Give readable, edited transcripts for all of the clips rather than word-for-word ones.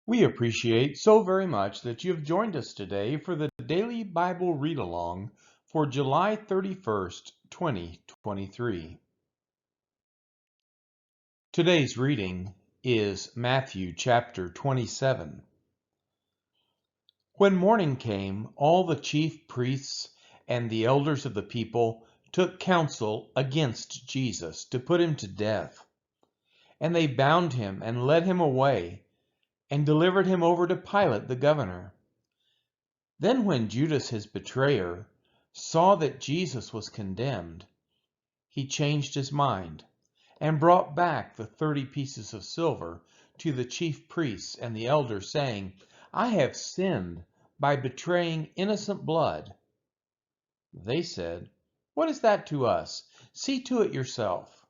We appreciate so very much that you have joined us today for the Daily Bible Read Along for July 31st, 2023. Today's reading is Matthew chapter 27. When morning came, all the chief priests and the elders of the people took counsel against Jesus to put him to death. And they bound him and led him away and delivered him over to Pilate the governor. Then when Judas his betrayer saw that Jesus was condemned, he changed his mind and brought back the 30 pieces of silver to the chief priests and the elders, saying, I have sinned by betraying innocent blood. They said, What is that to us? See to it yourself.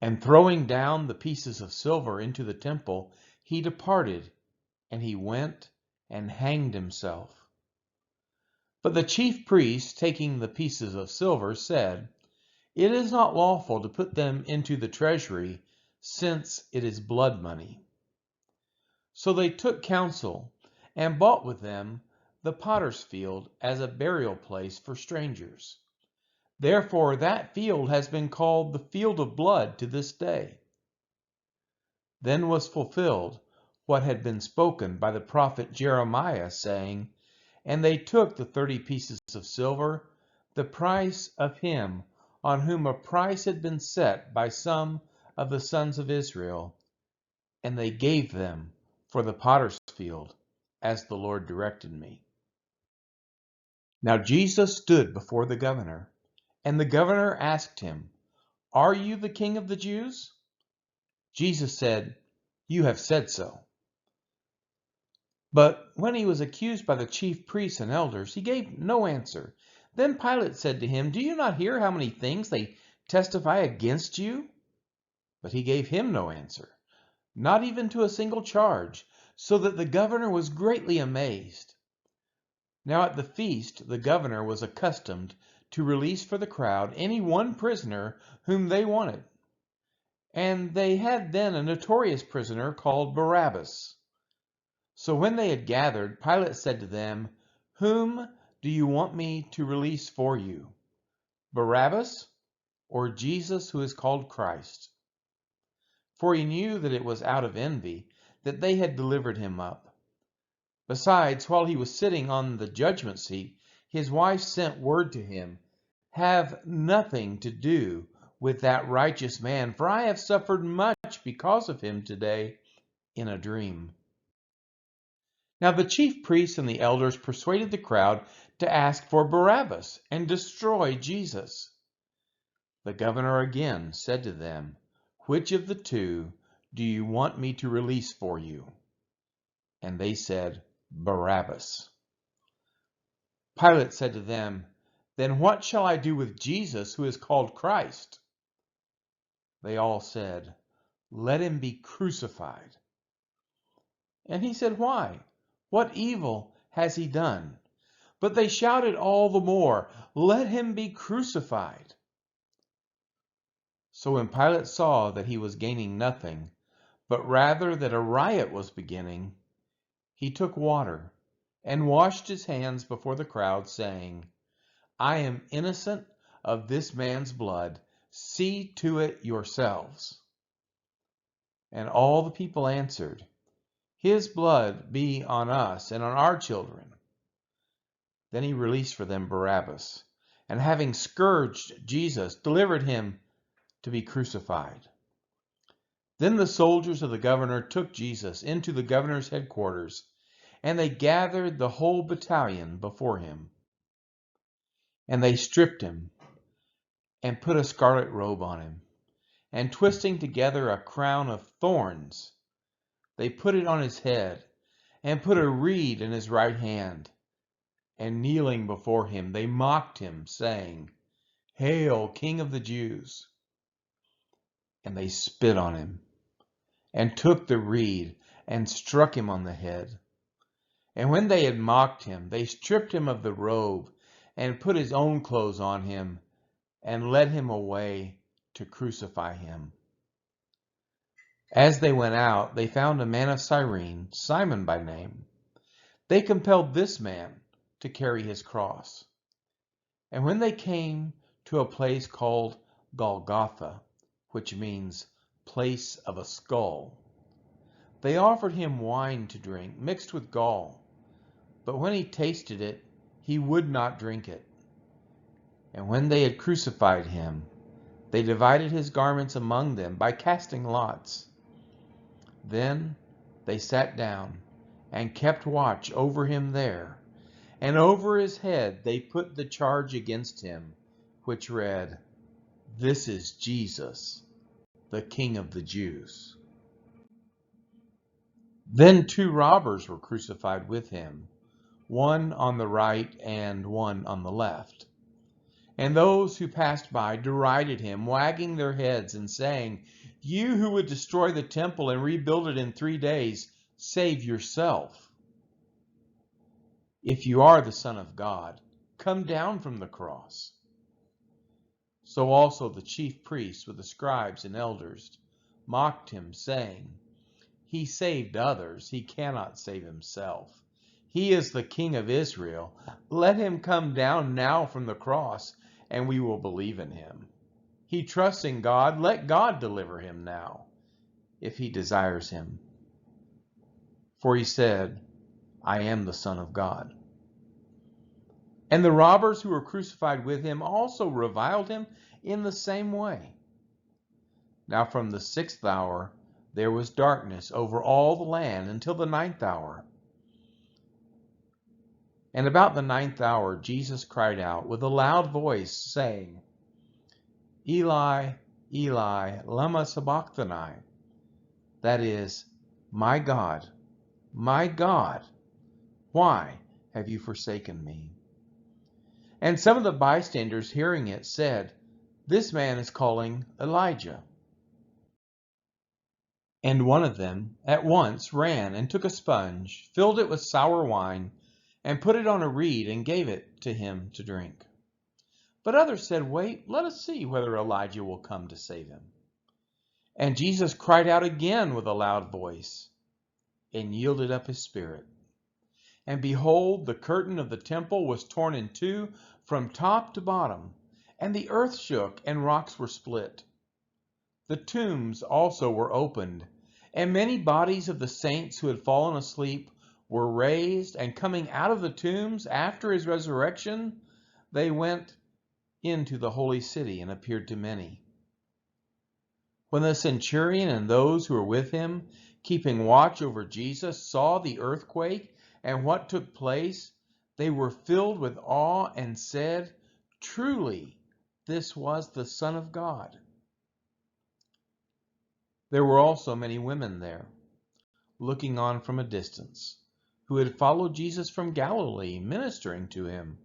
And throwing down the pieces of silver into the temple, he departed, and he went and hanged himself. But the chief priests, taking the pieces of silver, said, It is not lawful to put them into the treasury, since it is blood money. So they took counsel, and bought with them the potter's field as a burial place for strangers. Therefore that field has been called the field of blood to this day. Then was fulfilled what had been spoken by the prophet Jeremiah, saying, And they took the 30 pieces of silver, the price of him on whom a price had been set by some of the sons of Israel, and they gave them for the potter's field, as the Lord directed me. Now Jesus stood before the governor, and the governor asked him, Are you the king of the Jews? Jesus said, You have said so. But when he was accused by the chief priests and elders, he gave no answer. Then Pilate said to him, Do you not hear how many things they testify against you? But he gave him no answer, not even to a single charge, so that the governor was greatly amazed. Now at the feast the governor was accustomed to release for the crowd any one prisoner whom they wanted. And they had then a notorious prisoner called Barabbas. So when they had gathered, Pilate said to them, Whom do you want me to release for you, Barabbas or Jesus who is called Christ? For he knew that it was out of envy that they had delivered him up. Besides, while he was sitting on the judgment seat, his wife sent word to him, Have nothing to do with that righteous man, for I have suffered much because of him today in a dream. Now the chief priests and the elders persuaded the crowd to ask for Barabbas and destroy Jesus. The governor again said to them, Which of the two do you want me to release for you? And they said, Barabbas. Pilate said to them, Then what shall I do with Jesus who is called Christ? They all said, Let him be crucified. And he said, Why? What evil has he done? But they shouted all the more, Let him be crucified. So when Pilate saw that he was gaining nothing, but rather that a riot was beginning, he took water and washed his hands before the crowd, saying, I am innocent of this man's blood. See to it yourselves. And all the people answered, His blood be on us and on our children. Then he released for them Barabbas, and having scourged Jesus, delivered him to be crucified. Then the soldiers of the governor took Jesus into the governor's headquarters, and they gathered the whole battalion before him. And they stripped him and put a scarlet robe on him, and twisting together a crown of thorns, they put it on his head, and put a reed in his right hand. And kneeling before him, they mocked him, saying, Hail, King of the Jews! And they spit on him, and took the reed, and struck him on the head. And when they had mocked him, they stripped him of the robe, and put his own clothes on him, and led him away to crucify him. As they went out, they found a man of Cyrene, Simon by name. They compelled this man to carry his cross. And when they came to a place called Golgotha, which means place of a skull, they offered him wine to drink mixed with gall. But when he tasted it, he would not drink it. And when they had crucified him, they divided his garments among them by casting lots. Then they sat down and kept watch over him there, and over his head they put the charge against him, which read, "This is Jesus, the King of the Jews." Then 2 robbers were crucified with him, one on the right and one on the left. And those who passed by derided him, wagging their heads and saying, "You who would destroy the temple and rebuild it in 3 days, save yourself. If you are the Son of God, come down from the cross." So also the chief priests with the scribes and elders mocked him, saying, "He saved others, he cannot save himself. He is the King of Israel. Let him come down now from the cross, and we will believe in him. He trusts in God. Let God deliver him now, if he desires him. For he said, 'I am the Son of God.'" And the robbers who were crucified with him also reviled him in the same way. Now from the 6th hour there was darkness over all the land until the 9th hour. And about the 9th hour Jesus cried out with a loud voice, saying, "Eli, Eli, lama sabachthani?" That is, my God, why have you forsaken me?" And some of the bystanders hearing it said, "This man is calling Elijah." And one of them at once ran and took a sponge, filled it with sour wine, and put it on a reed and gave it to him to drink. But others said, "Wait, let us see whether Elijah will come to save him." And Jesus cried out again with a loud voice and yielded up his spirit. And behold, the curtain of the temple was torn in two from top to bottom, and the earth shook and rocks were split. The tombs also were opened, and many bodies of the saints who had fallen asleep were raised, and coming out of the tombs after his resurrection, they went into the holy city and appeared to many. When the centurion and those who were with him, keeping watch over Jesus, saw the earthquake and what took place, they were filled with awe and said, "Truly, this was the Son of God." There were also many women there, looking on from a distance, who had followed Jesus from Galilee, ministering to him,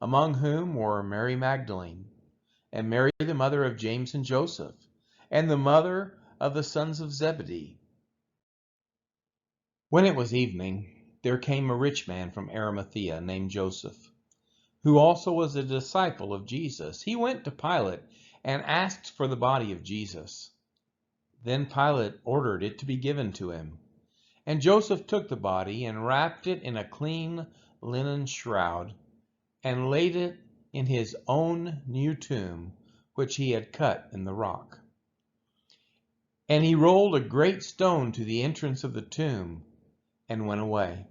among whom were Mary Magdalene, and Mary the mother of James and Joseph, and the mother of the sons of Zebedee. When it was evening, there came a rich man from Arimathea named Joseph, who also was a disciple of Jesus. He went to Pilate and asked for the body of Jesus. Then Pilate ordered it to be given to him. And Joseph took the body and wrapped it in a clean linen shroud and laid it in his own new tomb, which he had cut in the rock. And he rolled a great stone to the entrance of the tomb and went away.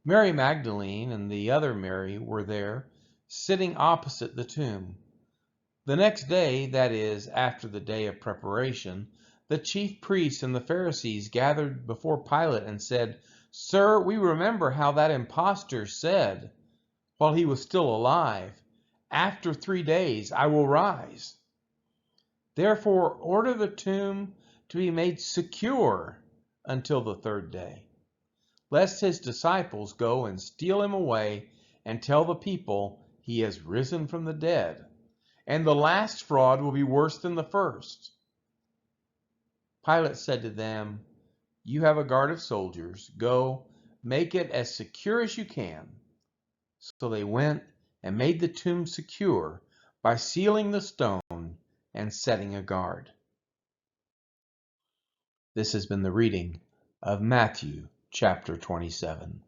Mary Magdalene and the other Mary were there, sitting opposite the tomb. The next day, that is, after the day of preparation, the chief priests and the Pharisees gathered before Pilate and said, "Sir, we remember how that impostor said, while he was still alive, 'After 3 days I will rise.' Therefore order the tomb to be made secure until the 3rd day, lest his disciples go and steal him away and tell the people he has risen from the dead. And the last fraud will be worse than the first." Pilate said to them, "You have a guard of soldiers. Go, make it as secure as you can." So they went and made the tomb secure by sealing the stone and setting a guard. This has been the reading of Matthew chapter 27.